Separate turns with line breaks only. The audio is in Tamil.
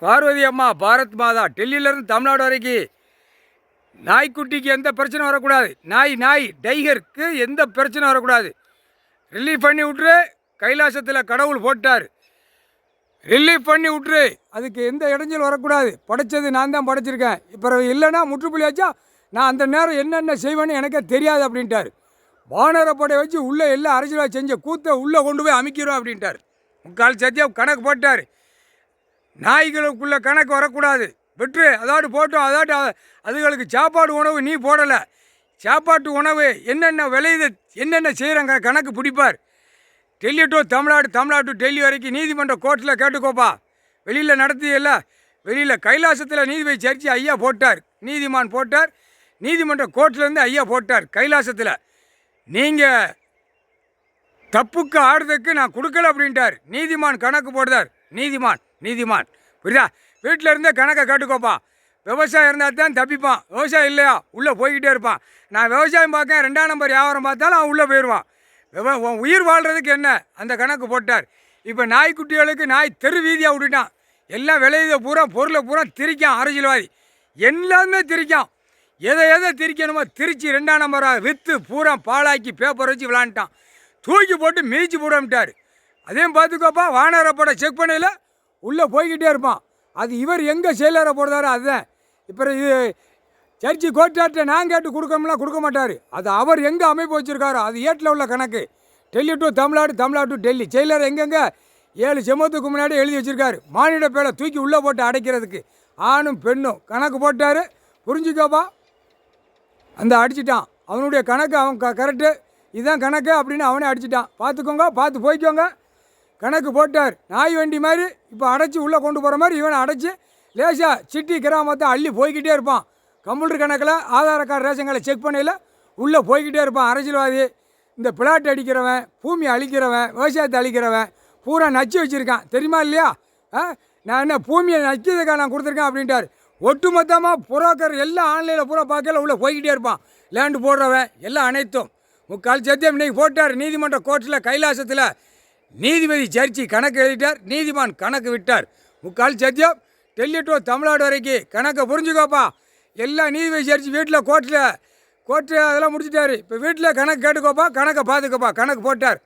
பார்வதி அம்மா பாரத் மாதா டெல்லியிலேருந்து தமிழ்நாடு வரைக்கும் நாய்க்குட்டிக்கு எந்த பிரச்சனை வரக்கூடாது. நாய் டைகருக்கு எந்த பிரச்சனை வரக்கூடாது. ரிலீஃப் பண்ணி விட்ரு. கைலாசத்தில் கடவுள் போட்டார். ரிலீஃப் பண்ணி விட்ரு. அதுக்கு எந்த இடைஞ்சல் வரக்கூடாது. படைச்சது நான் தான் படைச்சிருக்கேன். இப்போ இல்லைன்னா முற்றுப்புள்ளியாச்சா நான் அந்த நேரம் என்னென்ன செய்வேன்னு எனக்கே தெரியாது அப்படின்ட்டார். வானரப்படை வச்சு உள்ளே எல்லாம் அரசியலாக செஞ்ச கூத்தை உள்ளே கொண்டு போய் அமைக்கிறோம் அப்படின்ட்டார். முக்கால் சத்தியம் கணக்கு போட்டார். நாய்களுக்குள்ள கணக்கு வரக்கூடாது. விட்டு அதாட்டு போட்டோம். அதாட்டு அதுகளுக்கு சாப்பாடு உணவு நீ போடலை. சாப்பாட்டு உணவு என்னென்ன விளையுது என்னென்ன செய்கிறாங்க கணக்கு பிடிப்பார். டெல்லி டு தமிழ்நாடு, தமிழ்நாடு டு டெல்லி வரைக்கும் நீதிமன்ற கோர்ட்டில் கேட்டுக்கோப்பா. வெளியில் நடத்தியல்ல, வெளியில் கைலாசத்தில் நீதிபதி சர்ச்சி ஐயா போட்டார். நீதிமான் போட்டார். நீதிமன்ற கோர்ட்டிலேருந்து ஐயா போட்டார். கைலாசத்தில் நீங்கள் தப்புக்கு ஆடுறதுக்கு நான் கொடுக்கல அப்படின்ட்டார். நீதிமான் கணக்கு போடுதார். நீதிமான் புரியுதா? வீட்டில் இருந்தே கணக்கை கேட்டுக்கோப்பா. விவசாயம் இருந்தால் தான் தப்பிப்பான். விவசாயம் இல்லையா உள்ளே போய்கிட்டே இருப்பான். நான் விவசாயம் பார்க்க 2ஆம் நம்பர் வியாபாரம் பார்த்தாலும் அவன் உள்ளே போயிடுவான். உயிர் வாழ்கிறதுக்கு என்ன அந்த கணக்கு போட்டார். இப்போ நாய்க்குட்டிகளுக்கு நாய் தெரு வீதியாக விட்டுட்டான். எல்லாம் விளையுத பூரா பொருளை பூரா திரிக்கான். அரசியல்வாதி எல்லாமே திரிக்கான். எதை திரிக்கணுமோ திரிச்சு 2ஆம் நம்பராக விற்று பூரா பாலாக்கி பேப்பர் வச்சு விளாண்டுட்டான். தூக்கி போட்டு மிதிச்சு போடாமிட்டார். அதையும் பார்த்துக்கோப்பா. வானரப்பட செக் பண்ணையில் உள்ளே போய்கிட்டே இருப்பான். அது இவர் எங்கே செயலரை போடுறாரோ அதுதான். இப்போ இது சர்ச்சி கோர்ட்டார்ட்ட நான் கேட்டு கொடுக்கணும்லாம் கொடுக்க மாட்டார். அது அவர் எங்கே அமைப்பு வச்சுருக்காரோ அது ஏட்டில் உள்ள கணக்கு. Delhi to Tamil Nadu, Tamil Nadu to Delhi. செயலர் எங்கெங்கே 7 செம்மத்துக்கு முன்னாடி எழுதி வச்சுருக்காரு. மானிட பேரை தூக்கி உள்ளே போட்டு அடைக்கிறதுக்கு ஆணும் பெண்ணும் கணக்கு போட்டார். புரிஞ்சுக்கோப்பா. அந்த அடிச்சிட்டான். அவனுடைய கணக்கு அவன் கரெக்டு. இதுதான் கணக்கு அப்படின்னு அவனே அடிச்சிட்டான். பார்த்துக்கோங்க, பார்த்து போய்க்கோங்க. கணக்கு போட்டார். நாய் வண்டி மாதிரி இப்போ அடைச்சி உள்ளே கொண்டு போகிற மாதிரி இவனை அடைச்சி லேசாக சிட்டி கிராமத்தை அள்ளி போய்கிட்டே இருப்பான். கம்ப்யூட்டர் கணக்கில் ஆதார கார்டு ரேஷன் கார்டை செக் பண்ணையில் உள்ளே போய்கிட்டே இருப்பான். அரசியல்வாதி இந்த பிளாட் அடிக்கிறவன், பூமி அழிக்கிறவன், விவசாயத்தை அழிக்கிறவன் பூரா நச்சு வச்சுருக்கான். தெரியுமா இல்லையா? நான் என்ன பூமியை நச்சதுக்காக நான் கொடுத்துருக்கேன் அப்படின்ட்டார். ஒட்டு மொத்தமாக புரோக்கர் எல்லாம் ஆன்லைனில் பூரா பார்க்கல உள்ளே போய்கிட்டே இருப்பான். லேண்டு போடுறவன் எல்லாம் அனைத்தும் முக்கால் சத்தியம் இன்றைக்கி போட்டார். நீதிமன்ற கோர்ட்டில் கைலாசத்தில் நீதிபதி சர்ச்சி கணக்கு எழுதிட்டார். நீதிமான் கணக்கு விட்டார். முக்கால் சத்தியம் டெல்லி டு தமிழ்நாடு வரைக்கும் கணக்கை புரிஞ்சுக்கோப்பா. எல்லாம் நீதிபதி சர்ச்சி வீட்டில் கோர்ட்டு அதெல்லாம் முடிச்சிட்டாரு. இப்போ வீட்டில் கணக்கு கேட்டுக்கோப்பா. கணக்கை பார்த்துக்கோப்பா. கணக்கு போட்டார்.